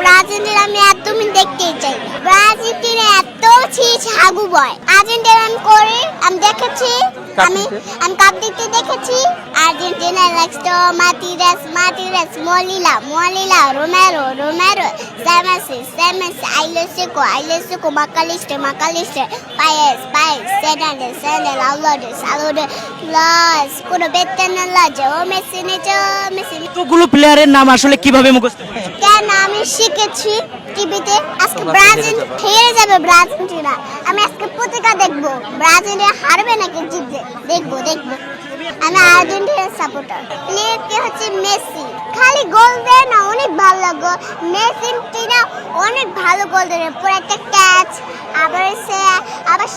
ব্রাজিলের আমি একদমই দেখতেই চাই না। ব্রাজিলের এত ছাগু বয় আর্জেন্টিনা করে আমি দেখেছি। আমি আমি কাপ দিতে দেখেছি। Argentina next Martinez Molina Romero সেমেস আইলেসিকো মাকালিস্টে পায়েস সেনেল আউলাডে লাস কোনো বেতেন লাজে ও মেসি এতগুলো প্লেয়ারের নাম আসলে কিভাবে মুখস্থ করেছো? কেন আমি শিখেছি টিভিতে। আজকে ব্রাজিল হেরে যাবে ব্রাজিলরা। আমি আজকে পত্রিকা দেখবো ব্রাজিলে হারবে নাকি জিতবে দেখবো। আমি আর্জেন্টিনার সাপোর্টার। প্লেয়ার কে হচ্ছে মেসি। খালি গোল দেয় না, অনেক ভালো লাগে। মেসি অনেক ভালো গোল দেয়, পুরো একটা ক্যাচ আবার